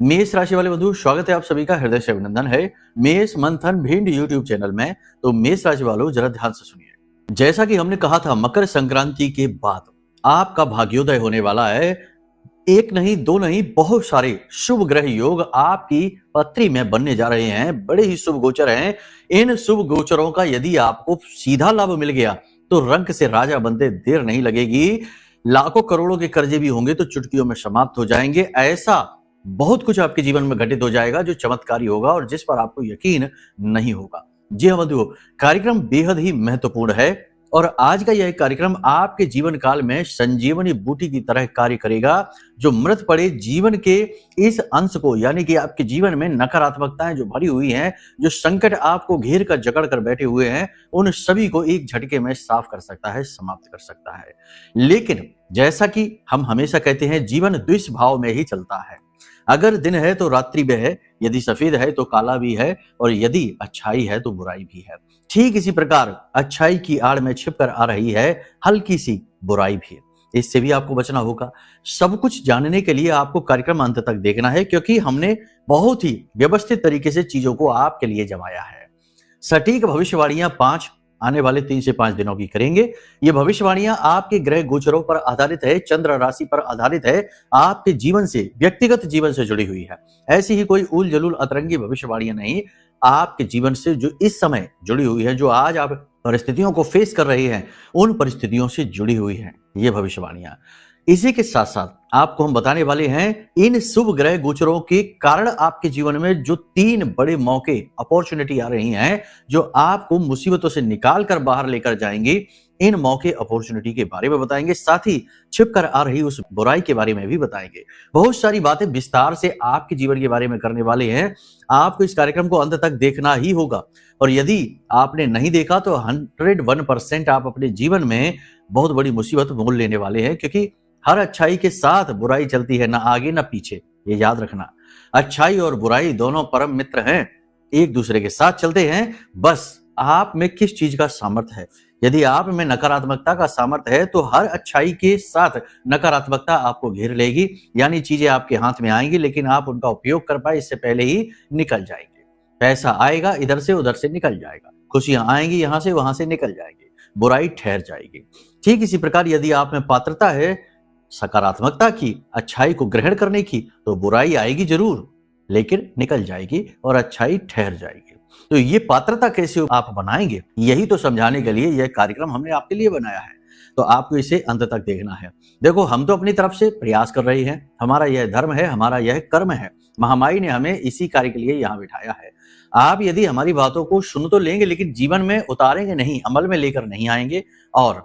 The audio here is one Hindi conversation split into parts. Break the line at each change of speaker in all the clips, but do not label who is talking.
मेष राशि वाले बंधु, स्वागत है आप सभी का हृदय से अभिनंदन है मेष मंथन भिंड यूट्यूब चैनल में। तो मेष राशि वालों जरा ध्यान से सुनिए। जैसा कि हमने कहा था, मकर संक्रांति के बाद आपका भाग्योदय होने वाला है। एक नहीं, दो नहीं, बहुत सारे शुभ ग्रह योग आपकी पत्री में बनने जा रहे हैं। बड़े ही शुभ गोचर हैं। इन शुभ गोचरों का यदि आपको सीधा लाभ मिल गया तो रंक से राजा बनते देर नहीं लगेगी। लाखों करोड़ों के कर्जे भी होंगे तो चुटकियों में समाप्त हो जाएंगे। ऐसा बहुत कुछ आपके जीवन में घटित हो जाएगा जो चमत्कारी होगा और जिस पर आपको यकीन नहीं होगा। जी हाँ बंधुओं, कार्यक्रम बेहद ही महत्वपूर्ण है और आज का यह कार्यक्रम आपके जीवन काल में संजीवनी बूटी की तरह कार्य करेगा, जो मृत पड़े जीवन के इस अंश को, यानी कि आपके जीवन में नकारात्मकताएं जो भरी हुई हैं, जो संकट आपको घेर कर जकड़ कर बैठे हुए हैं, उन सभी को एक झटके में साफ कर सकता है, समाप्त कर सकता है। लेकिन जैसा कि हम हमेशा कहते हैं, जीवन द्विभाव में ही चलता है। अगर दिन है तो रात्रि भी है, यदि सफेद है तो काला भी है, और यदि अच्छाई है तो बुराई भी है। ठीक इसी प्रकार अच्छाई की आड़ में छिपकर आ रही है हल्की सी बुराई भी। इससे भी आपको बचना होगा। सब कुछ जानने के लिए आपको कार्यक्रम अंत तक देखना है, क्योंकि हमने बहुत ही व्यवस्थित तरीके से चीजों को आपके लिए जमाया है। सटीक भविष्यवाणियां 5 आने वाले 3 से 5 दिनों की करेंगे। ये भविष्यवाणियां आपके ग्रह गोचरों पर आधारित है, चंद्र राशि पर आधारित है, आपके जीवन से, व्यक्तिगत जीवन से जुड़ी हुई है। ऐसी ही कोई उल जलूल अतरंगी भविष्यवाणियां नहीं, आपके जीवन से जो इस समय जुड़ी हुई है, जो आज आप परिस्थितियों को फेस कर रहे हैं, उन परिस्थितियों से जुड़ी हुई है ये भविष्यवाणियां। इसी के साथ साथ आपको हम बताने वाले हैं इन शुभ ग्रह गोचरों के कारण आपके जीवन में जो 3 बड़े मौके, अपॉर्चुनिटी आ रही हैं, जो आपको मुसीबतों से निकाल कर बाहर लेकर जाएंगे। इन मौके, अपॉर्चुनिटी के बारे में बताएंगे, साथ ही छिपकर आ रही उस बुराई के बारे में भी बताएंगे। बहुत सारी बातें विस्तार से आपके जीवन के बारे में करने वाले हैं। आपको इस कार्यक्रम को अंत तक देखना ही होगा, और यदि आपने नहीं देखा तो 101% आप अपने जीवन में बहुत बड़ी मुसीबत मोल लेने वाले हैं, क्योंकि हर अच्छाई के साथ बुराई चलती है, ना आगे ना पीछे, ये याद रखना। अच्छाई और बुराई दोनों परम मित्र हैं, एक दूसरे के साथ चलते हैं। बस आप में किस चीज का सामर्थ्य है। यदि आप में नकारात्मकता का सामर्थ्य है तो हर अच्छाई के साथ नकारात्मकता आपको घेर लेगी, यानी चीजें आपके हाथ में आएंगी, लेकिन आप उनका उपयोग कर पाए इससे पहले ही निकल जाएंगे। पैसा आएगा, इधर से उधर से निकल जाएगा, खुशियां आएंगी, यहां से वहां से निकल जाएंगी, बुराई ठहर जाएगी। ठीक इसी प्रकार यदि आप में पात्रता है सकारात्मकता की, अच्छाई को ग्रहण करने की, तो बुराई आएगी जरूर, लेकिन निकल जाएगी और अच्छाई ठहर जाएगी। तो ये पात्रता कैसे आप बनाएंगे, यही तो समझाने के लिए यह कार्यक्रम हमने आपके लिए बनाया है। तो आपको इसे अंत तक देखना है। देखो, हम तो अपनी तरफ से प्रयास कर रहे हैं, हमारा यह धर्म है, हमारा यह कर्म है। महामाई ने हमें इसी कार्य के लिए यहाँ बिठाया है। आप यदि हमारी बातों को सुन तो लेंगे, लेकिन जीवन में उतारेंगे नहीं, अमल में लेकर नहीं आएंगे, और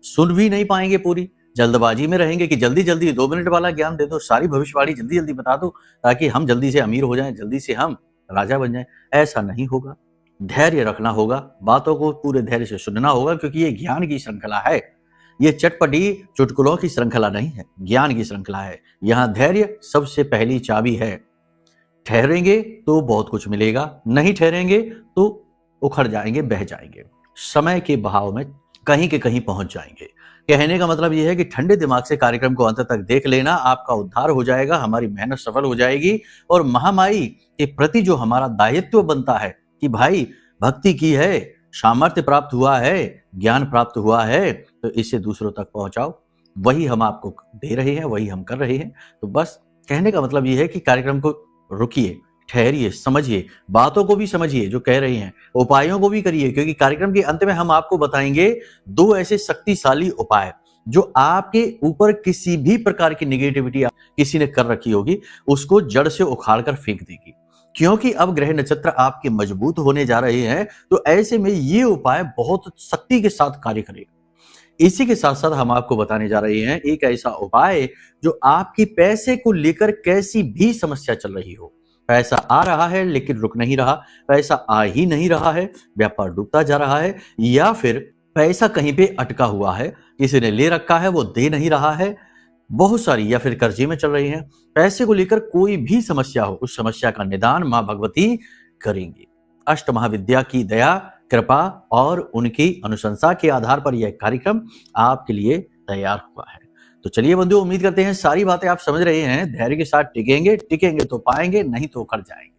सुन भी नहीं पाएंगे पूरी। जल्दबाजी में रहेंगे कि जल्दी जल्दी 2 मिनट वाला ज्ञान दे दो, सारी भविष्यवाणी जल्दी जल्दी बता दो, ताकि हम जल्दी से अमीर हो जाएं, जल्दी से हम राजा बन जाएं। ऐसा नहीं होगा। धैर्य रखना होगा, बातों को पूरे धैर्य से सुनना होगा, क्योंकि ये ज्ञान की श्रृंखला है। ये चटपटी चुटकुलों की श्रृंखला नहीं है, ज्ञान की श्रृंखला है। यहाँ धैर्य सबसे पहली चाबी है। ठहरेंगे तो बहुत कुछ मिलेगा, नहीं ठहरेंगे तो उखड़ जाएंगे, बह जाएंगे, समय के बहाव में कहीं के कहीं पहुंच जाएंगे। कहने का मतलब यह है कि ठंडे दिमाग से कार्यक्रम को अंत तक देख लेना, आपका उद्धार हो जाएगा, हमारी मेहनत सफल हो जाएगी। और महामाई के प्रति जो हमारा दायित्व बनता है कि भाई भक्ति की है, सामर्थ्य प्राप्त हुआ है, ज्ञान प्राप्त हुआ है, तो इसे दूसरों तक पहुंचाओ। वही हम आपको दे रहे हैं, वही हम कर रहे हैं। तो बस कहने का मतलब यह है कि कार्यक्रम को रुकिए, ठहरिए, समझिए, बातों को भी समझिए जो कह रही हैं, उपायों को भी करिए, क्योंकि कार्यक्रम के अंत में हम आपको बताएंगे 2 ऐसे शक्तिशाली उपाय जो आपके ऊपर किसी भी प्रकार की निगेटिविटी किसी ने कर रखी होगी, उसको जड़ से उखाड़ कर फेंक देगी। क्योंकि अब ग्रह नक्षत्र आपके मजबूत होने जा रहे हैं, तो ऐसे में ये उपाय बहुत शक्ति के साथ कार्य करेगा। इसी के साथ साथ हम आपको बताने जा रहे हैं एक ऐसा उपाय जो आपकी पैसे को लेकर कैसी भी समस्या चल रही हो, पैसा आ रहा है लेकिन रुक नहीं रहा, पैसा आ ही नहीं रहा है, व्यापार डूबता जा रहा है, या फिर पैसा कहीं पे अटका हुआ है, किसी ने ले रखा है वो दे नहीं रहा है, बहुत सारी, या फिर कर्जे में चल रही हैं, पैसे को लेकर कोई भी समस्या हो, उस समस्या का निदान मां भगवती करेंगी। अष्ट महाविद्या की दया, कृपा और उनकी अनुशंसा के आधार पर यह कार्यक्रम आपके लिए तैयार हुआ है। तो चलिए बंधु, उम्मीद करते हैं सारी बातें आप समझ रहे हैं। धैर्य के साथ टिकेंगे तो पाएंगे, नहीं तो उखड़ जाएंगे।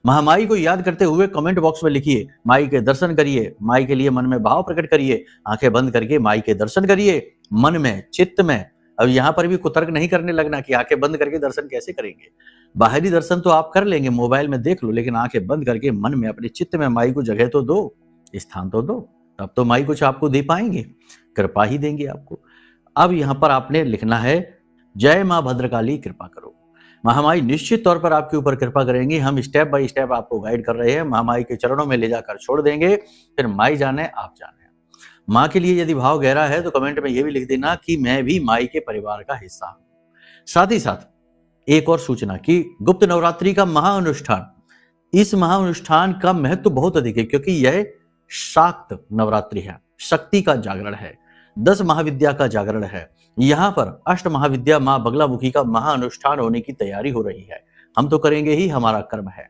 महामाई को याद करते हुए कमेंट बॉक्स में लिखिए, माई के दर्शन करिए, माई के लिए मन में भाव प्रकट करिए, आंखें बंद करके माई के दर्शन करिए, मन में, चित्त में। अब यहाँ पर भी कुतर्क नहीं करने लगना कि आंखें बंद करके दर्शन कैसे करेंगे। बाहरी दर्शन तो आप कर लेंगे, मोबाइल में देख लो, लेकिन आंखें बंद करके मन में, अपने चित्त में माई को जगह तो दो, स्थान तो दो, तब तो माई कुछ आपको दे पाएंगे, कृपा ही देंगे आपको। अब यहाँ पर आपने लिखना है, जय माँ भद्रकाली कृपा करो। महामाई निश्चित तौर पर आपके ऊपर कृपा करेंगी। हम स्टेप बाय स्टेप आपको गाइड कर रहे हैं, महामाई के चरणों में ले जाकर छोड़ देंगे, फिर माई जाने आप जाने। माँ के लिए यदि भाव गहरा है तो कमेंट में यह भी लिख देना कि मैं भी माई के परिवार का हिस्सा हूं। साथ ही साथ एक और सूचना कि गुप्त नवरात्रि का महाअनुष्ठान, इस महाअनुष्ठान का महत्व बहुत अधिक है, क्योंकि यह शाक्त नवरात्रि है, शक्ति का जागरण है, 10 महाविद्या का जागरण है। यहाँ पर अष्ट महाविद्या माँ बगलामुखी का महाअनुष्ठान होने की तैयारी हो रही है। हम तो करेंगे ही, हमारा कर्म है।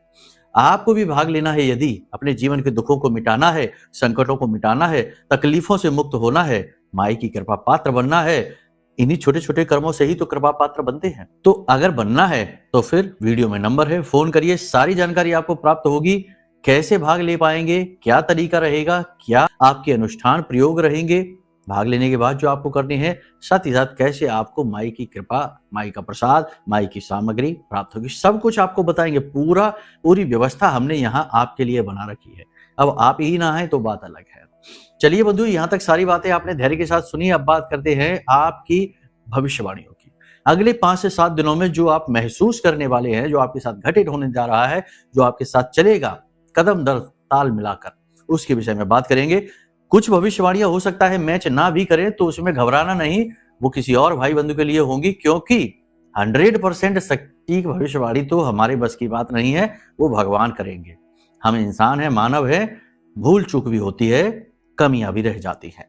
आपको भी भाग लेना है। यदि अपने जीवन के दुखों को मिटाना है, संकटों को मिटाना है, तकलीफों से मुक्त होना है, माई की कृपा पात्र बनना है, इन्हीं छोटे छोटे कर्मों से ही तो कृपा पात्र बनते हैं। तो अगर बनना है तो फिर वीडियो में नंबर है, फोन करिए, सारी जानकारी आपको प्राप्त होगी। कैसे भाग ले पाएंगे, क्या तरीका रहेगा, क्या आपके अनुष्ठान प्रयोग रहेंगे, भाग लेने के बाद जो आपको करनी है, साथ ही साथ कैसे आपको माई की कृपा, माई का प्रसाद, माई की सामग्री प्राप्त होगी, सब कुछ आपको बताएंगे। पूरी व्यवस्था हमने यहाँ आपके लिए बना रखी है। अब आप ही ना आए तो बात अलग है। चलिए बंधु, यहाँ तक सारी बातें आपने धैर्य के साथ सुनी। अब बात करते हैं आपकी भविष्यवाणियों की। अगले 5 से 7 दिनों में जो आप महसूस करने वाले हैं, जो आपके साथ घटित होने जा रहा है, जो आपके साथ चलेगा कदम दर ताल मिलाकर, उसके विषय में बात करेंगे। कुछ भविष्यवाणियां हो सकता है मैच ना भी करें, तो उसमें घबराना नहीं, वो किसी और भाई बंधु के लिए होंगी, क्योंकि 100% सटीक भविष्यवाणी तो हमारे बस की बात नहीं है, वो भगवान करेंगे। हम इंसान हैं, मानव है, भूल चूक भी होती है, कमियां भी रह जाती हैं।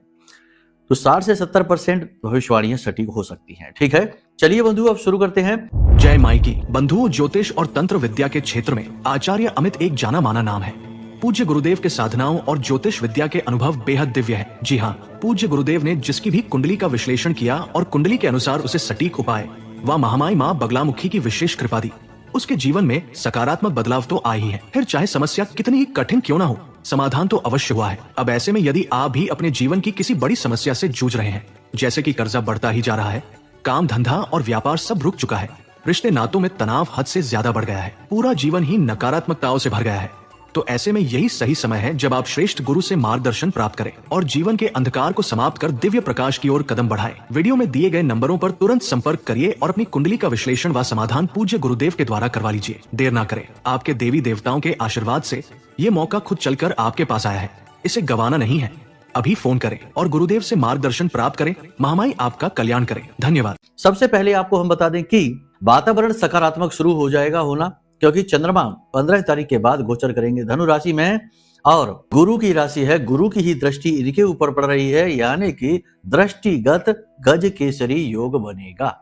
तो 60 से 70% भविष्यवाणियां सटीक हो सकती हैं। ठीक है, चलिए बंधु अब शुरू करते हैं।
जय माई की। बंधुओं, ज्योतिष और तंत्र विद्या के क्षेत्र में आचार्य अमित एक जाना माना नाम है। पूज्य गुरुदेव के साधनाओं और ज्योतिष विद्या के अनुभव बेहद दिव्य है। जी हाँ, पूज्य गुरुदेव ने जिसकी भी कुंडली का विश्लेषण किया और कुंडली के अनुसार उसे सटीक उपाय व महामाई माँ बगलामुखी की विशेष कृपा दी, उसके जीवन में सकारात्मक बदलाव तो आए ही है। फिर चाहे समस्या कितनी ही कठिन क्यों ना हो, समाधान तो अवश्य हुआ है। अब ऐसे में यदि आप भी अपने जीवन की किसी बड़ी समस्या से जूझ रहे हैं, जैसे कि कर्जा बढ़ता ही जा रहा है, काम धंधा और व्यापार सब रुक चुका है, रिश्ते नातों में तनाव हद से ज्यादा बढ़ गया है, पूरा जीवन ही नकारात्मकताओं से भर गया है, तो ऐसे में यही सही समय है जब आप श्रेष्ठ गुरु से मार्गदर्शन प्राप्त करें और जीवन के अंधकार को समाप्त कर दिव्य प्रकाश की ओर कदम बढ़ाएं। वीडियो में दिए गए नंबरों पर तुरंत संपर्क करिए और अपनी कुंडली का विश्लेषण व समाधान पूज्य गुरुदेव के द्वारा करवा लीजिए। देर ना करें, आपके देवी देवताओं के आशीर्वाद से ये मौका खुद चलकर आपके पास आया है, इसे गंवाना नहीं है। अभी फोन करें और गुरुदेव से मार्गदर्शन प्राप्त करें। महामाई आपका कल्याण करें। धन्यवाद।
सबसे पहले आपको हम बता दें कि वातावरण सकारात्मक शुरू हो जाएगा होना, क्योंकि चंद्रमा 15 तारीख के बाद गोचर करेंगे धनु राशि में, और गुरु की राशि है, गुरु की ही दृष्टि इनके ऊपर पड़ रही है, यानी कि दृष्टिगत गज केसरी योग बनेगा।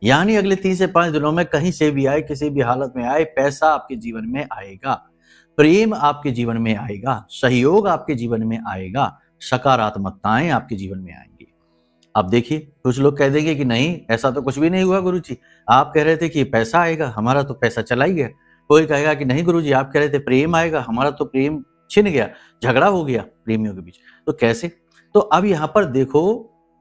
यानी अगले 3 से 5 दिनों में कहीं से भी आए, किसी भी हालत में आए, पैसा आपके जीवन में आएगा, प्रेम आपके जीवन में आएगा, सहयोग आपके जीवन में आएगा, सकारात्मकताएं आपके जीवन में आएंगी। अब देखिए, कुछ लोग कह देंगे कि नहीं, ऐसा तो कुछ भी नहीं हुआ गुरुजी, आप कह रहे थे कि पैसा आएगा, हमारा तो पैसा चला ही गया। कोई कहेगा कि नहीं गुरुजी, आप कह रहे थे प्रेम आएगा, हमारा तो प्रेम छिन गया, झगड़ा हो गया प्रेमियों के बीच। तो कैसे? तो अब यहाँ पर देखो,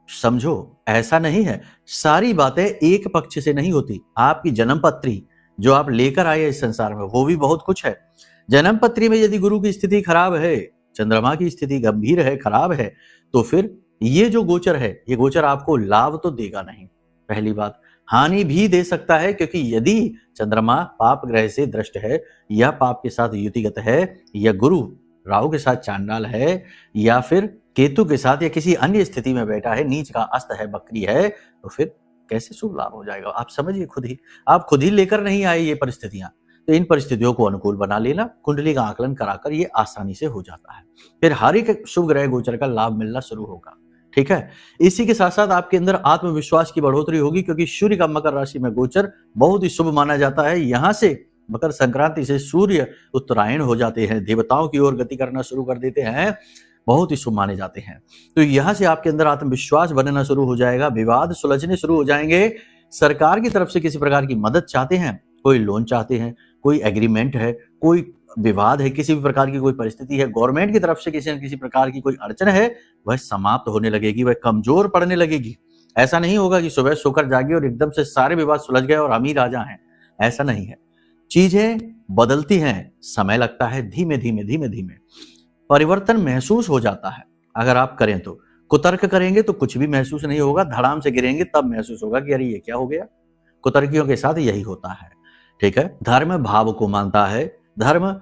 समझो, ऐसा नहीं है, सारी बातें एक पक्ष से नहीं होती। आपकी जन्म पत्री जो आप लेकर आए इस संसार में, वो भी बहुत कुछ है। जन्म पत्री में यदि गुरु की स्थिति खराब है, चंद्रमा की स्थिति गंभीर है, खराब है, तो फिर ये जो गोचर है, ये गोचर आपको लाभ तो देगा नहीं। पहली बात, हानि भी दे सकता है, क्योंकि यदि चंद्रमा पाप ग्रह से दृष्ट है, या पाप के साथ युतिगत है, या गुरु राहु के साथ चांडाल है, या फिर केतु के साथ या किसी अन्य स्थिति में बैठा है, नीच का अस्त है, बकरी है, तो फिर कैसे शुभ लाभ हो जाएगा? आप समझिए खुद ही, आप खुद ही लेकर नहीं आए ये परिस्थितियां। तो इन परिस्थितियों को अनुकूल बना लेना, कुंडली का आकलन कराकर ये आसानी से हो जाता है। फिर हर एक शुभ ग्रह गोचर का लाभ मिलना शुरू होगा। ठीक है, इसी के साथ साथ आपके अंदर आत्मविश्वास की बढ़ोतरी होगी, क्योंकि सूर्य का मकर राशि में गोचर बहुत ही शुभ माना जाता है। यहाँ से मकर संक्रांति से सूर्य उत्तरायण हो जाते हैं, देवताओं की ओर गति करना शुरू कर देते हैं। बहुत ही शुभ माने जाते हैं। तो यहाँ से आपके अंदर आत्मविश्वास बनना शुरू हो जाएगा, विवाद सुलझने शुरू हो जाएंगे। सरकार की तरफ से किसी प्रकार की मदद चाहते हैं, कोई लोन चाहते हैं, कोई एग्रीमेंट है, कोई विवाद है, किसी भी प्रकार की कोई परिस्थिति है, गवर्नमेंट की तरफ से किसी न किसी प्रकार की कोई अड़चन है, वह समाप्त होने लगेगी, वह कमजोर पड़ने लगेगी। ऐसा नहीं होगा कि सुबह सोकर जागे और एकदम से सारे विवाद सुलझ गए और हम ही राजा हैं, ऐसा नहीं है। चीजें बदलती हैं, समय लगता है, धीमे धीमे धीमे धीमे परिवर्तन महसूस हो जाता है। अगर आप करें तो कुतर्क करेंगे तो कुछ भी महसूस नहीं होगा, धड़ाम से गिरेंगे तब महसूस होगा कि अरे ये क्या हो गया। कुतर्कियों के साथ यही होता है, ठीक है। धर्म भाव को मानता है, धर्म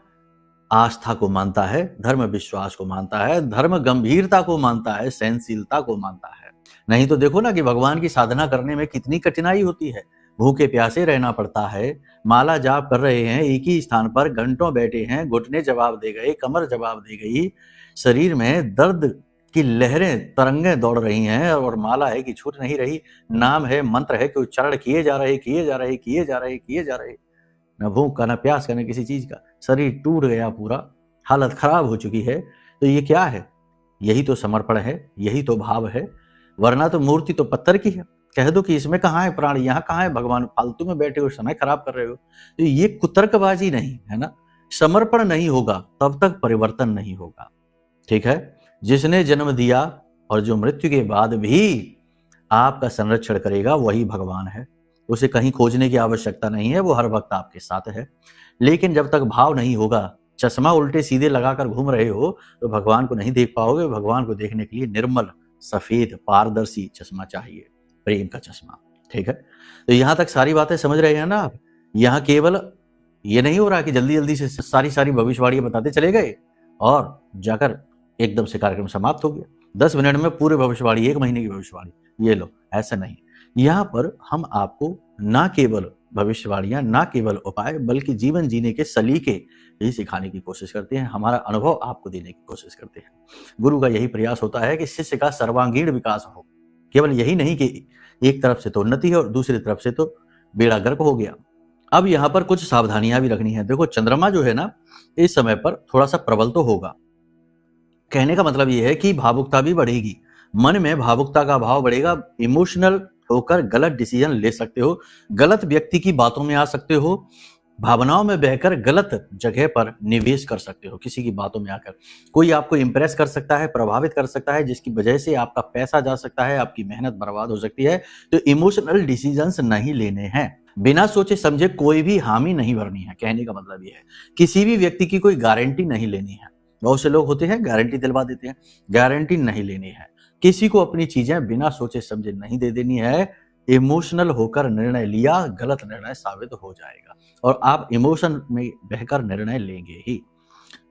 आस्था को मानता है, धर्म विश्वास को मानता है, धर्म गंभीरता को मानता है, सहनशीलता को मानता है। नहीं तो देखो ना कि भगवान की साधना करने में कितनी कठिनाई होती है, भूखे प्यासे रहना पड़ता है, माला जाप कर रहे हैं, एक ही स्थान पर घंटों बैठे हैं, घुटने जवाब दे गए, कमर जवाब दे गई, शरीर में दर्द की लहरें तरंगें दौड़ रही हैं और माला है कि छूट नहीं रही, नाम है, मंत्र है कि उच्चारण किए जा रहे, किए जा रहे, किए जा रहे, किए जा रहे। न भूख का, न प्यास का, न किसी चीज का, शरीर टूट गया पूरा, हालत खराब हो चुकी है। तो ये क्या है? यही तो समर्पण है, यही तो भाव है, वरना तो मूर्ति तो पत्थर की है। कह दो कि इसमें कहाँ है प्राण, यहाँ कहाँ है भगवान, फालतू में बैठे हो, समय खराब कर रहे हो। तो ये कुतर्कबाजी नहीं है ना, समर्पण नहीं होगा तब तक परिवर्तन नहीं होगा, ठीक है। जिसने जन्म दिया और जो मृत्यु के बाद भी आपका संरक्षण करेगा वही भगवान है, उसे कहीं खोजने की आवश्यकता नहीं है, वो हर वक्त आपके साथ है। लेकिन जब तक भाव नहीं होगा, चश्मा उल्टे सीधे लगाकर घूम रहे हो तो भगवान को नहीं देख पाओगे। भगवान को देखने के लिए निर्मल सफेद पारदर्शी चश्मा चाहिए, प्रेम का चश्मा, ठीक है। तो यहां तक सारी बातें समझ रहे हैं ना आप? यहां केवल ये नहीं हो रहा कि जल्दी जल्दी से सारी भविष्यवाणियां बताते चले गए और जाकर एकदम से कार्यक्रम समाप्त हो गया, 10 मिनट में पूरे भविष्यवाणी, 1 महीने की भविष्यवाणी, ये लो, ऐसा नहीं। यहाँ पर हम आपको ना केवल भविष्यवाणियां, ना केवल उपाय, बल्कि जीवन जीने के सलीके यही सिखाने की कोशिश करते हैं, हमारा अनुभव आपको देने की कोशिश करते हैं। गुरु का यही प्रयास होता है कि शिष्य का सर्वांगीण विकास हो, केवल यही नहीं कि एक तरफ से तो उन्नति है और दूसरी तरफ से तो बेड़ा गर्क हो गया। अब यहाँ पर कुछ सावधानियां भी रखनी है। देखो, चंद्रमा जो है ना, इस समय पर थोड़ा सा प्रबल तो होगा। कहने का मतलब यह है कि भावुकता भी बढ़ेगी, मन में भावुकता का भाव बढ़ेगा, इमोशनल होकर गलत डिसीजन ले सकते हो, गलत व्यक्ति की बातों में आ सकते हो, भावनाओं में बहकर गलत जगह पर निवेश कर सकते हो, किसी की बातों में आकर कोई आपको इंप्रेस कर सकता है, प्रभावित कर सकता है, जिसकी वजह से आपका पैसा जा सकता है, आपकी मेहनत बर्बाद हो सकती है। तो इमोशनल डिसीजंस नहीं लेने हैं, बिना सोचे समझे कोई भी हामी नहीं भरनी है। कहने का मतलब यह है किसी भी व्यक्ति की कोई गारंटी नहीं लेनी है। बहुत से लोग होते हैं गारंटी दिलवा देते हैं, गारंटी नहीं लेनी है। किसी को अपनी चीजें बिना सोचे समझे नहीं दे देनी है। इमोशनल होकर निर्णय लिया, गलत निर्णय साबित हो जाएगा और आप इमोशन में बहकर निर्णय लेंगे ही।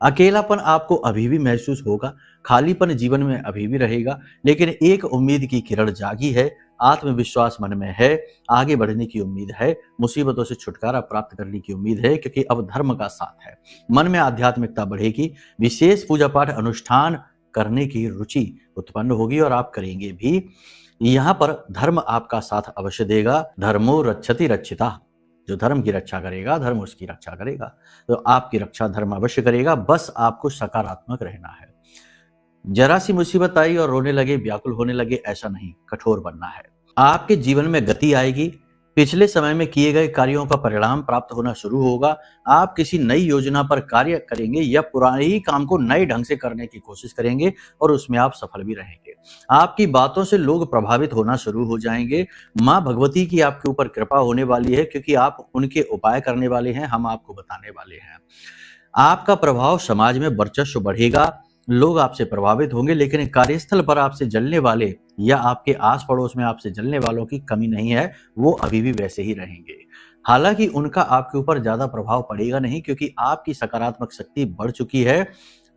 अकेलापन आपको अभी भी महसूस होगा, खालीपन जीवन में अभी भी रहेगा, लेकिन एक उम्मीद की किरण जागी है, आत्मविश्वास मन में है, आगे बढ़ने की उम्मीद है, मुसीबतों से छुटकारा प्राप्त करने की उम्मीद है, क्योंकि अब धर्म का साथ है। मन में आध्यात्मिकता बढ़ेगी, विशेष पूजा पाठ अनुष्ठान करने की रुचि उत्पन्न होगी और आप करेंगे भी। यहाँ पर धर्म आपका साथ अवश्य देगा। धर्मो रक्षति रक्षिता, जो धर्म की रक्षा करेगा धर्म उसकी रक्षा करेगा। तो आपकी रक्षा धर्म अवश्य करेगा, बस आपको सकारात्मक रहना है। जरा सी मुसीबत आई और रोने लगे, व्याकुल होने लगे, ऐसा नहीं, कठोर बनना है। आपके जीवन में गति आएगी, पिछले समय में किए गए कार्यों का परिणाम प्राप्त होना शुरू होगा। आप किसी नई योजना पर कार्य करेंगे या पुराने ही काम को नए ढंग से करने की कोशिश करेंगे और उसमें आप सफल भी रहेंगे। आपकी बातों से लोग प्रभावित होना शुरू हो जाएंगे। माँ भगवती की आपके ऊपर कृपा होने वाली है, क्योंकि आप उनके उपाय करने वाले हैं, हम आपको बताने वाले हैं। आपका प्रभाव समाज में वर्चस्व बढ़ेगा, लोग आपसे प्रभावित होंगे, लेकिन कार्यस्थल पर आपसे जलने वाले या आपके आस पड़ोस में आपसे जलने वालों की कमी नहीं है, वो अभी भी वैसे ही रहेंगे। हालांकि उनका आपके ऊपर ज्यादा प्रभाव पड़ेगा नहीं, क्योंकि आपकी सकारात्मक शक्ति बढ़ चुकी है।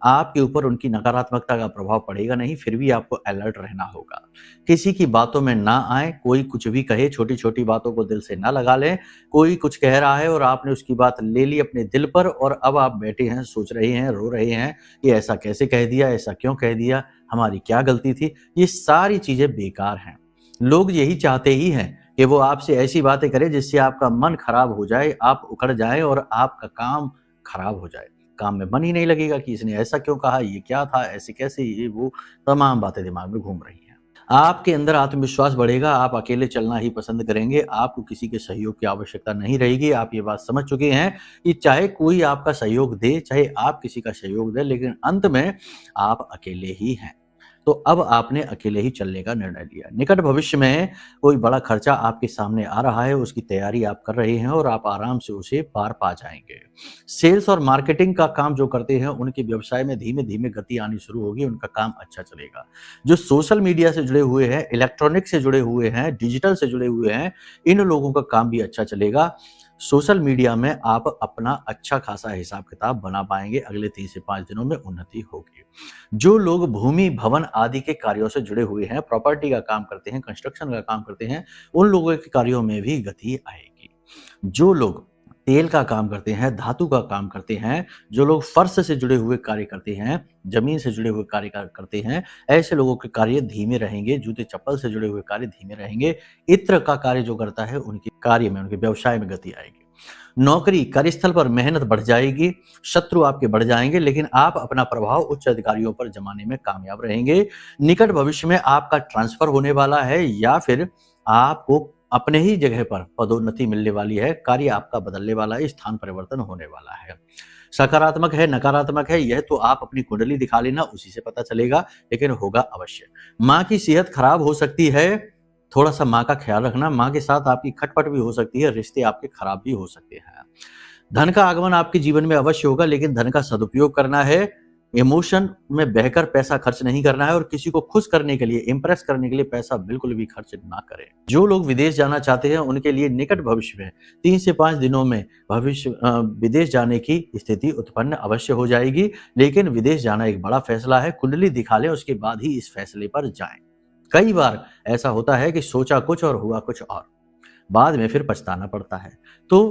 आपके ऊपर उनकी नकारात्मकता का प्रभाव पड़ेगा नहीं, फिर भी आपको अलर्ट रहना होगा। किसी की बातों में ना आए, कोई कुछ भी कहे, छोटी छोटी बातों को दिल से ना लगा लें। कोई कुछ कह रहा है और आपने उसकी बात ले ली अपने दिल पर और अब आप बैठे हैं, सोच रहे हैं, रो रहे हैं कि ऐसा कैसे कह दिया, ऐसा क्यों कह दिया, हमारी क्या गलती थी। ये सारी चीजें बेकार हैं। लोग यही चाहते ही हैं कि वो आपसे ऐसी बातें करें जिससे आपका मन खराब हो जाए, आप उखड़ जाए और आपका काम खराब हो जाए। काम में मन ही नहीं लगेगा कि इसने ऐसा क्यों कहा, ये क्या था, ऐसे कैसे, ये वो तमाम बातें दिमाग में घूम रही हैं। आपके अंदर आत्मविश्वास बढ़ेगा, आप अकेले चलना ही पसंद करेंगे, आपको किसी के सहयोग की आवश्यकता नहीं रहेगी। आप ये बात समझ चुके हैं कि चाहे कोई आपका सहयोग दे, चाहे आप किसी का सहयोग दें, लेकिन अंत में आप अकेले ही हैं। तो अब आपने अकेले ही चलने का निर्णय लिया। निकट भविष्य में कोई बड़ा खर्चा आपके सामने आ रहा है, उसकी तैयारी आप कर रहे हैं और आप आराम से उसे पार पा जाएंगे। सेल्स और मार्केटिंग का काम जो करते हैं, उनके व्यवसाय में धीमे धीमे गति आनी शुरू होगी, उनका काम अच्छा चलेगा। जो सोशल मीडिया से जुड़े हुए हैं, इलेक्ट्रॉनिक से जुड़े हुए हैं, डिजिटल से जुड़े हुए हैं, इन लोगों का काम भी अच्छा चलेगा। सोशल मीडिया में आप अपना अच्छा खासा हिसाब किताब बना पाएंगे। अगले 3 से 5 दिनों में उन्नति होगी। जो लोग भूमि भवन आदि के कार्यों से जुड़े हुए हैं, प्रॉपर्टी का काम करते हैं, कंस्ट्रक्शन का काम करते हैं, उन लोगों के कार्यों में भी गति आएगी। जो लोग तेल का काम करते हैं, धातु का काम करते हैं, जो लोग फर्श से जुड़े हुए कार्य करते हैं, जमीन से जुड़े हुए कार्य करते हैं, ऐसे लोगों के कार्य धीमे रहेंगे। जूते चप्पल से जुड़े हुए कार्य धीमे रहेंगे। इत्र का कार्य जो करता है, उनके कार्य में, उनके व्यवसाय में गति आएगी। नौकरी कार्यस्थल पर मेहनत बढ़ जाएगी, शत्रु आपके बढ़ जाएंगे, लेकिन आप अपना प्रभाव उच्च अधिकारियों पर जमाने में कामयाब रहेंगे। निकट भविष्य में आपका ट्रांसफर होने वाला है या फिर आपको अपने ही जगह पर पदोन्नति मिलने वाली है। कार्य आपका बदलने वाला है, स्थान परिवर्तन होने वाला है। सकारात्मक है, नकारात्मक है, यह तो आप अपनी कुंडली दिखा लेना, उसी से पता चलेगा, लेकिन होगा अवश्य। माँ की सेहत खराब हो सकती है, थोड़ा सा माँ का ख्याल रखना। माँ के साथ आपकी खटपट भी हो सकती है, रिश्ते आपके खराब भी हो सकते हैं। धन का आगमन आपके जीवन में अवश्य होगा, लेकिन धन का सदुपयोग करना है। इमोशन में बहकर पैसा खर्च नहीं करना है और किसी को खुश करने के लिए, इंप्रेस करने के लिए पैसा बिल्कुल भी खर्च ना करें। जो लोग विदेश जाना चाहते हैं, उनके लिए निकट भविष्य में 3 से 5 दिनों में विदेश जाने की स्थिति उत्पन्न अवश्य हो जाएगी, लेकिन विदेश जाना एक बड़ा फैसला है। कुंडली दिखा लें, उसके बाद ही इस फैसले पर जाएं। कई बार ऐसा होता है कि सोचा कुछ और हुआ कुछ और, बाद में फिर पछताना पड़ता है। तो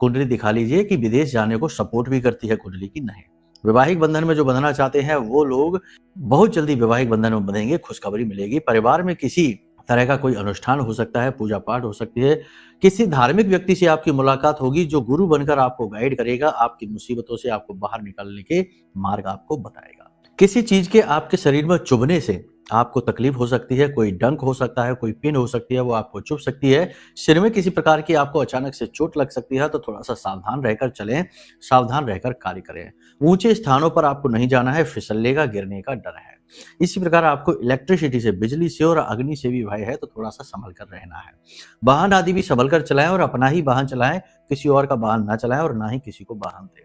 कुंडली दिखा लीजिए कि विदेश जाने को सपोर्ट भी करती है कुंडली की नहीं। वैवाहिक बंधन में जो बंधना चाहते हैं, वो लोग बहुत जल्दी वैवाहिक बंधन में बंधेंगे, खुशखबरी मिलेगी। परिवार में किसी तरह का कोई अनुष्ठान हो सकता है, पूजा पाठ हो सकती है, किसी धार्मिक व्यक्ति से आपकी मुलाकात होगी जो गुरु बनकर आपको गाइड करेगा, आपकी मुसीबतों से आपको बाहर निकालने के मार्ग आपको बताएगा। किसी चीज के आपके शरीर में चुभने से आपको तकलीफ हो सकती है, कोई डंक हो सकता है, कोई पिन हो सकती है, वो आपको चुभ सकती है। सिर में किसी प्रकार की आपको अचानक से चोट लग सकती है, तो थोड़ा सा सावधान रहकर चलें, सावधान रहकर कार्य करें। ऊंचे स्थानों पर आपको नहीं जाना है, फिसलने का, गिरने का डर है। इसी प्रकार आपको इलेक्ट्रिसिटी से, बिजली से और अग्नि से भी भय है, तो थोड़ा सा संभल कर रहना है। वाहन आदि भी संभल कर चलाएं और अपना ही वाहन चलाएं, किसी और का वाहन ना चलाएं और ना ही किसी को वाहन दें।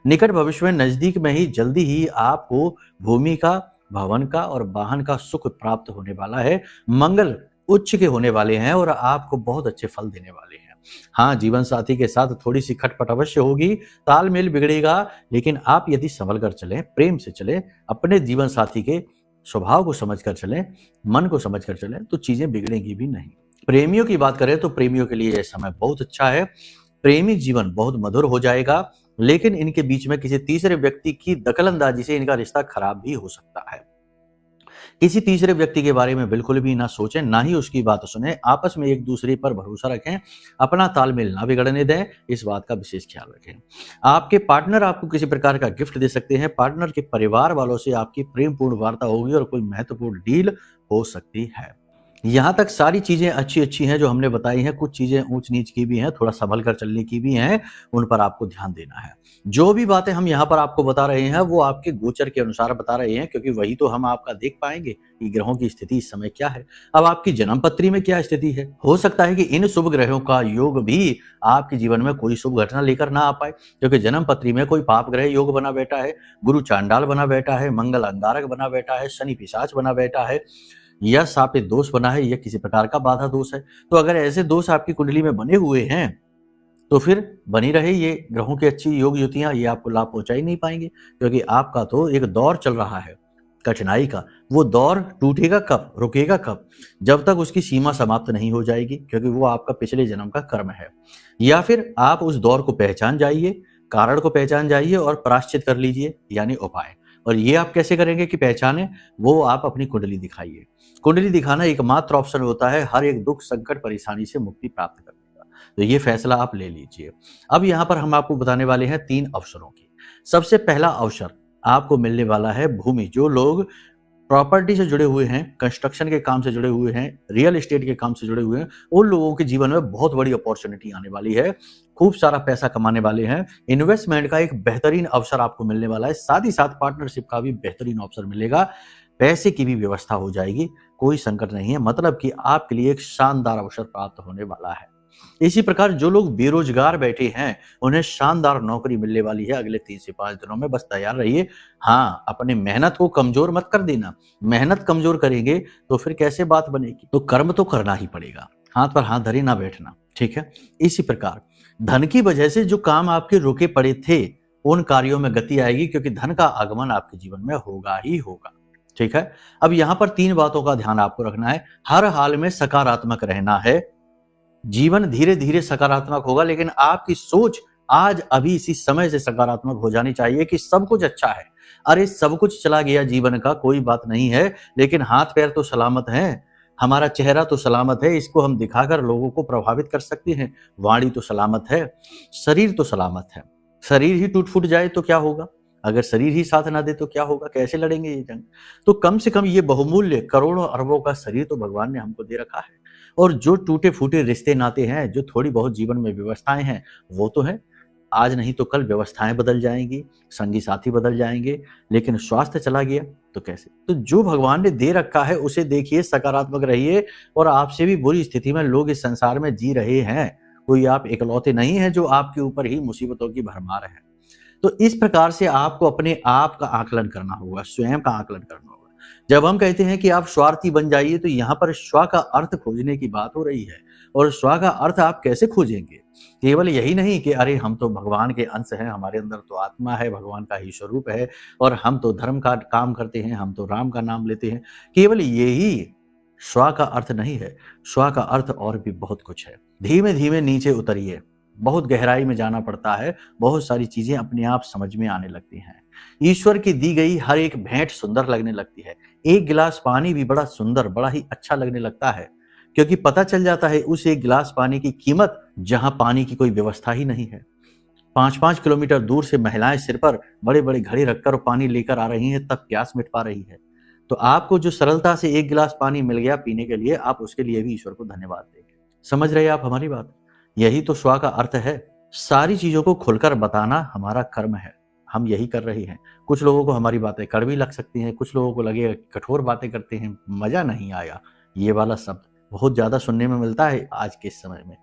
निकट भविष्य में नजदीक में ही जल्दी ही आपको भूमि का, भवन का और वाहन का सुख प्राप्त होने वाला है। मंगल उच्च के होने वाले हैं और आपको बहुत अच्छे फल देने वाले हैं। हाँ, जीवन साथी के साथ थोड़ी सी खटपट अवश्य होगी, तालमेल बिगड़ेगा, लेकिन आप यदि संभल कर चलें, प्रेम से चलें, अपने जीवन साथी के स्वभाव को समझ कर चलें, मन को समझ कर चलें, तो चीजें बिगड़ेंगी भी नहीं। प्रेमियों की बात करें तो प्रेमियों के लिए यह समय बहुत अच्छा है। प्रेमी जीवन बहुत मधुर हो जाएगा, लेकिन इनके बीच में किसी तीसरे व्यक्ति की दखलंदाजी से इनका रिश्ता खराब भी हो सकता है। किसी तीसरे व्यक्ति के बारे में बिल्कुल भी ना सोचें, ना ही उसकी बात सुने। आपस में एक दूसरे पर भरोसा रखें, अपना तालमेल ना बिगड़ने दें, इस बात का विशेष ख्याल रखें। आपके पार्टनर आपको किसी प्रकार का गिफ्ट दे सकते हैं। पार्टनर के परिवार वालों से आपकी प्रेमपूर्ण वार्ता होगी और कोई महत्वपूर्ण डील हो सकती है। यहाँ तक सारी चीजें अच्छी हैं जो हमने बताई हैं। कुछ चीजें ऊंच नीच की भी हैं, थोड़ा संभल कर चलने की भी हैं, उन पर आपको ध्यान देना है। जो भी बातें हम यहाँ पर आपको बता रहे हैं, वो आपके गोचर के अनुसार बता रहे हैं, क्योंकि वही तो हम आपका देख पाएंगे कि ग्रहों की स्थिति इस समय क्या है। अब आपकी जन्म पत्री में क्या स्थिति है, हो सकता है कि इन शुभ ग्रहों का योग भी आपके जीवन में कोई शुभ घटना लेकर ना आ पाए, क्योंकि जन्म पत्री में कोई पाप ग्रह योग बना बैठा है, गुरु चांडाल बना बैठा है, मंगल अंगारक बना बैठा है, शनि पिशाच बना बैठा है, या शापित दोष बना है, या किसी प्रकार का बाधा दोष है। तो अगर ऐसे दोष आपकी कुंडली में बने हुए हैं, तो फिर बनी रहे ये ग्रहों की अच्छी योग युतियां, ये आपको लाभ पहुंचा ही नहीं पाएंगे, क्योंकि आपका तो एक दौर चल रहा है कठिनाई का। वो दौर टूटेगा कब, रुकेगा कब? जब तक उसकी सीमा समाप्त नहीं हो जाएगी, क्योंकि वो आपका पिछले जन्म का कर्म है। या फिर आप उस दौर को पहचान जाइए, कारण को पहचान जाइए और प्रायश्चित कर लीजिए, यानी उपाय। और ये आप कैसे करेंगे कि पहचाने, वो आप अपनी कुंडली दिखाइए। कुंडली दिखाना एकमात्र ऑप्शन होता है हर एक दुख, संकट, परेशानी से मुक्ति प्राप्त करने का। तो ये फैसला आप ले लीजिए। अब यहाँ पर हम आपको बताने वाले हैं 3 अवसरों की। सबसे पहला अवसर आपको मिलने वाला है भूमि। जो लोग प्रॉपर्टी से जुड़े हुए हैं, कंस्ट्रक्शन के काम से जुड़े हुए हैं, रियल एस्टेट के काम से जुड़े हुए हैं, उन लोगों के जीवन में बहुत बड़ी अपॉर्चुनिटी आने वाली है। खूब सारा पैसा कमाने वाले हैं। इन्वेस्टमेंट का एक बेहतरीन अवसर आपको मिलने वाला है। साथ ही साथ पार्टनरशिप का भी बेहतरीन अवसर मिलेगा। पैसे की भी व्यवस्था हो जाएगी, कोई संकट नहीं है। मतलब कि आपके लिए एक शानदार अवसर प्राप्त होने वाला है। इसी प्रकार जो लोग बेरोजगार बैठे हैं, उन्हें शानदार नौकरी मिलने वाली है अगले 3 से 5 दिनों में। बस तैयार रहिए। हाँ, अपने मेहनत को कमजोर मत कर देना। मेहनत कमजोर करेंगे तो फिर कैसे बात बनेगी? तो कर्म तो करना ही पड़ेगा। हाथ पर हाथ धरे ना बैठना, ठीक है? इसी प्रकार धन की वजह से जो काम आपके रुके पड़े थे, उन कार्यों में गति आएगी, क्योंकि धन का आगमन आपके जीवन में होगा ही होगा, ठीक है? अब यहाँ पर 3 बातों का ध्यान आपको रखना है। हर हाल में सकारात्मक रहना है। जीवन धीरे धीरे सकारात्मक होगा, लेकिन आपकी सोच आज अभी इसी समय से सकारात्मक हो जानी चाहिए कि सब कुछ अच्छा है। अरे सब कुछ चला गया जीवन का, कोई बात नहीं है, लेकिन हाथ पैर तो सलामत हैं, हमारा चेहरा तो सलामत है, इसको हम दिखाकर लोगों को प्रभावित कर सकते हैं। वाणी तो सलामत है, शरीर तो सलामत है। शरीर ही टूट फूट जाए तो क्या होगा? अगर शरीर ही साथ ना दे तो क्या होगा? कैसे लड़ेंगे ये जंग? तो कम से कम ये बहुमूल्य करोड़ों अरबों का शरीर तो भगवान ने हमको दे रखा है। और जो टूटे फूटे रिश्ते नाते हैं, जो थोड़ी बहुत जीवन में व्यवस्थाएं हैं, वो तो है। आज नहीं तो कल व्यवस्थाएं बदल जाएंगी, संगी साथी बदल जाएंगे, लेकिन स्वास्थ्य चला गया तो कैसे? तो जो भगवान ने दे रखा है उसे देखिए, सकारात्मक रहिए। और आपसे भी बुरी स्थिति में लोग इस संसार में जी रहे हैं। कोई आप इकलौते नहीं है जो आपके ऊपर ही मुसीबतों की भरमार है। तो इस प्रकार से आपको अपने आप का आकलन करना होगा, स्वयं का आकलन करना होगा। जब हम कहते हैं कि आप स्वार्थी बन जाइए, तो यहाँ पर स्व का अर्थ खोजने की बात हो रही है। और स्व का अर्थ आप कैसे खोजेंगे? केवल यही नहीं कि अरे हम तो भगवान के अंश हैं, हमारे अंदर तो आत्मा है, भगवान का ही स्वरूप है, और हम तो धर्म का काम करते हैं, हम तो राम का नाम लेते हैं। केवल यही स्व का अर्थ नहीं है। स्व का अर्थ और भी बहुत कुछ है। धीमे धीमे नीचे उतरिए, बहुत गहराई में जाना पड़ता है। बहुत सारी चीजें अपने आप समझ में आने लगती हैं। ईश्वर की दी गई हर एक भेंट सुंदर लगने लगती है। एक गिलास पानी भी बड़ा सुंदर, बड़ा ही अच्छा लगने लगता है, क्योंकि पता चल जाता है उस एक गिलास पानी की कीमत, जहां पानी की कोई व्यवस्था ही नहीं है। 5-5 किलोमीटर दूर से महिलाएं सिर पर बड़े बड़े घड़े रखकर पानी लेकर आ रही हैं, तब प्यास मिट पा रही है। तो आपको जो सरलता से एक गिलास पानी मिल गया पीने के लिए, आप उसके लिए भी ईश्वर को धन्यवाद देंगे। समझ रहे हैं आप हमारी बात? यही तो स्व का अर्थ है। सारी चीजों को खुलकर बताना हमारा कर्म है, हम यही कर रहे हैं। कुछ लोगों को हमारी बातें कड़वी लग सकती हैं, कुछ लोगों को लगेगा कठोर बातें करते हैं, मजा नहीं आया। ये वाला शब्द बहुत ज्यादा सुनने में मिलता है आज के समय में।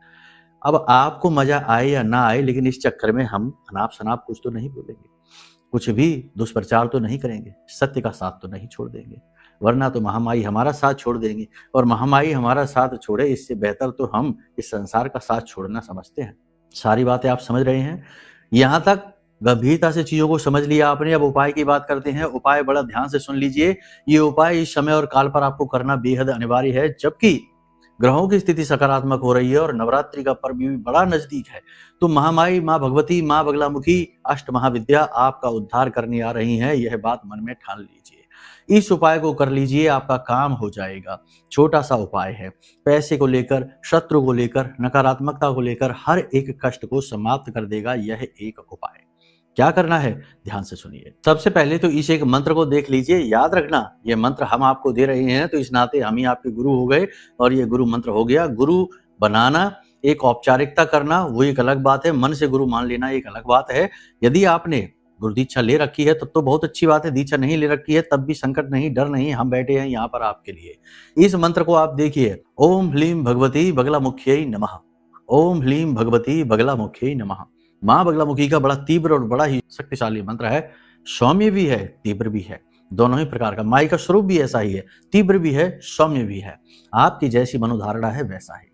अब आपको मजा आए या ना आए, लेकिन इस चक्कर में हम अनाप शनाप कुछ तो नहीं बोलेंगे, कुछ भी दुष्प्रचार तो नहीं करेंगे, सत्य का साथ तो नहीं छोड़ देंगे, वरना तो महामाई हमारा साथ छोड़ देंगे। और महामाई हमारा साथ छोड़े, इससे बेहतर तो हम इस संसार का साथ छोड़ना समझते हैं। सारी बातें आप समझ रहे हैं? यहां तक गंभीरता से चीजों को समझ लिया आपने। अब उपाय की बात करते हैं। उपाय बड़ा ध्यान से सुन लीजिए। ये उपाय इस समय और काल पर आपको करना बेहद अनिवार्य है, जबकि ग्रहों की स्थिति सकारात्मक हो रही है और नवरात्रि का पर्व भी बड़ा नजदीक है। तो महामाई, माँ भगवती, माँ बगलामुखी, अष्ट महाविद्या आपका उद्धार करने आ रही हैं। यह बात मन में ठान लीजिए। इस उपाय को कर लीजिए, आपका काम हो जाएगा। छोटा सा उपाय है। पैसे को लेकर, शत्रु को लेकर, नकारात्मकता को लेकर हर एक कष्ट को समाप्त कर देगा यह एक उपाय। क्या करना है? ध्यान से सुनिए। सबसे पहले तो इस एक मंत्र को देख लीजिए। याद रखना, ये मंत्र हम आपको दे रहे हैं, तो इस नाते हम ही आपके गुरु हो गए और ये गुरु मंत्र हो गया। गुरु बनाना एक औपचारिकता करना वो एक अलग बात है, मन से गुरु मान लेना एक अलग बात है। यदि आपने गुरु दीक्षा ले रखी है तब तो बहुत अच्छी बात है, दीक्षा नहीं ले रखी है तब भी संकट नहीं, डर नहीं, हम बैठे हैं यहाँ पर आपके लिए। इस मंत्र को आप देखिए। ओम ह्लीम भगवती बगलामुख्यै नमः। ओम ह्लीम भगवती बगलामुख्यै नमः। माँ बगलामुखी का बड़ा तीव्र और बड़ा ही शक्तिशाली मंत्र है। सौम्य भी है, तीव्र भी है, दोनों ही प्रकार का। माई का स्वरूप भी ऐसा ही है, तीव्र भी है, सौम्य भी है। आपकी जैसी मनोधारणा है वैसा ही।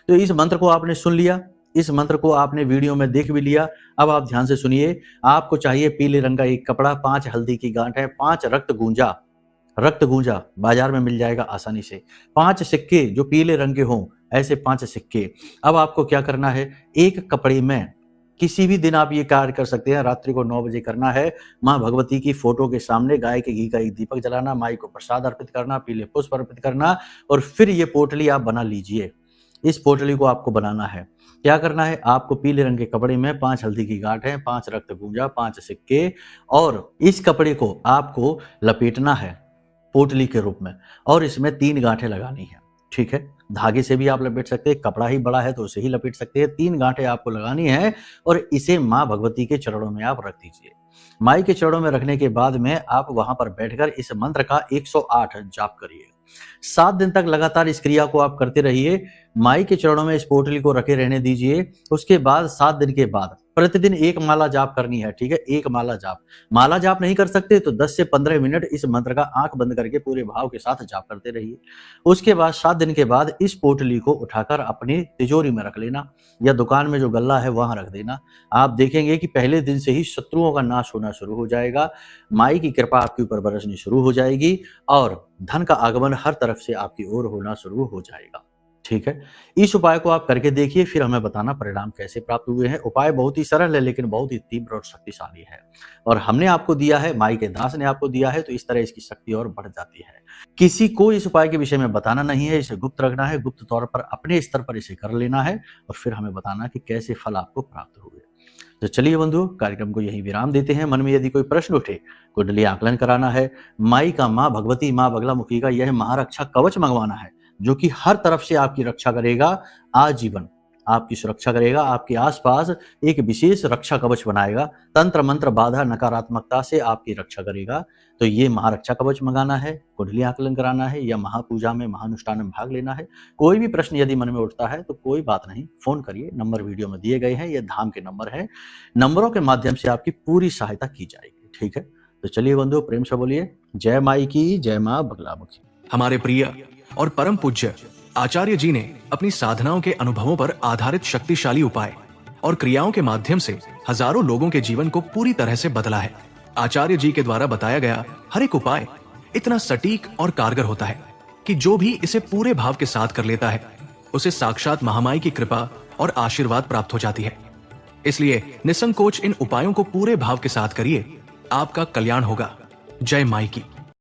तो इस मंत्र को आपने सुन लिया, इस मंत्र को आपने वीडियो में देख भी लिया। अब आप ध्यान से सुनिए। आपको चाहिए पीले रंग का एक कपड़ा, 5 हल्दी की गांठ है, 5 रक्त गूंजा बाजार में मिल जाएगा आसानी से, 5 सिक्के जो पीले रंग के हों, ऐसे 5 सिक्के। अब आपको क्या करना है? एक कपड़े में किसी भी दिन आप ये कार्य कर सकते हैं। रात्रि को 9 बजे करना है। माँ भगवती की फोटो के सामने गाय के घी का एक दीपक जलाना, माई को प्रसाद अर्पित करना, पीले पुष्प अर्पित करना, और फिर ये पोटली आप बना लीजिए। इस पोटली को आपको बनाना है। क्या करना है, आपको पीले रंग के कपड़े में 5 हल्दी की गांठें, 5 रक्त गूंजा, 5 सिक्के और इस कपड़े को आपको लपेटना है पोटली के रूप में और इसमें 3 गांठें लगानी है। ठीक है, धागे से भी आप लपेट सकते हैं, कपड़ा ही बड़ा है तो उसे ही लपेट सकते हैं। 3 गांठें आपको लगानी है और इसे माँ भगवती के चरणों में आप रख दीजिए। माई के चरणों में रखने के बाद में आप वहां पर बैठकर इस मंत्र का 108 जाप करिए। 7 दिन तक लगातार इस क्रिया को आप करते रहिए। माई के चरणों में इस पोटली को रखे रहने दीजिए। उसके बाद 7 दिन के बाद प्रतिदिन 1 माला जाप करनी है। ठीक है, 1 माला जाप। माला जाप नहीं कर सकते तो 10 से 15 मिनट इस मंत्र का आंख बंद करके पूरे भाव के साथ जाप करते रहिए। उसके बाद 7 दिन के बाद इस पोटली को उठाकर अपनी तिजोरी में रख लेना या दुकान में जो गल्ला है वहां रख देना। आप देखेंगे कि पहले दिन से ही शत्रुओं का नाश होना शुरू हो जाएगा, माई की कृपा आपके ऊपर बरसनी शुरू हो जाएगी और धन का आगमन हर तरफ से आपकी ओर होना शुरू हो जाएगा। ठीक है, इस उपाय को आप करके देखिए, फिर हमें बताना परिणाम कैसे प्राप्त हुए हैं। उपाय बहुत ही सरल है लेकिन बहुत ही तीव्र और शक्तिशाली है और हमने आपको दिया है, माई के दास ने आपको दिया है, तो इस तरह इसकी शक्ति और बढ़ जाती है। किसी को इस उपाय के विषय में बताना नहीं है, इसे गुप्त रखना है, गुप्त तौर पर अपने स्तर पर इसे कर लेना है और फिर हमें बताना कि कैसे फल आपको प्राप्त हुए। तो चलिए बंधु, कार्यक्रम को यही विराम देते हैं। मन में यदि कोई प्रश्न उठे, कुंडली आकलन कराना है, माई का, माँ भगवती, माँ बगलामुखी का यह महारक्षा कवच मंगवाना है जो कि हर तरफ से आपकी रक्षा करेगा, आजीवन आपकी सुरक्षा करेगा, आपके आसपास एक विशेष रक्षा कवच बनाएगा, तंत्र मंत्र बाधा नकारात्मकता से आपकी रक्षा करेगा। तो ये महारक्षा कवच मंगाना है, कुंडली आकलन कराना है या महापूजा में, महानुष्ठान में भाग लेना है। कोई भी प्रश्न यदि मन में उठता है तो कोई बात नहीं, फोन करिए, नंबर वीडियो में दिए गए हैं, ये धाम के नंबर है, नंबरों के माध्यम से आपकी पूरी सहायता की जाएगी। ठीक है, तो चलिए बंधु, प्रेम से बोलिए जय माई की, जय माँ बगलामुखी।
हमारे प्रिय और परम पूज्य आचार्य जी ने अपनी साधनाओं के अनुभवों पर आधारित शक्तिशाली उपाय और क्रियाओं के माध्यम से हजारों लोगों के जीवन को पूरी तरह से बदला है। आचार्य जी के द्वारा बताया गया हर एक उपाय इतना सटीक और कारगर होता है कि जो भी इसे पूरे भाव के साथ कर लेता है उसे साक्षात महामाई की कृपा और आशीर्वाद प्राप्त हो जाती है। इसलिए निसंकोच इन उपायों को पूरे भाव के साथ करिए, आपका कल्याण होगा। जय माई की।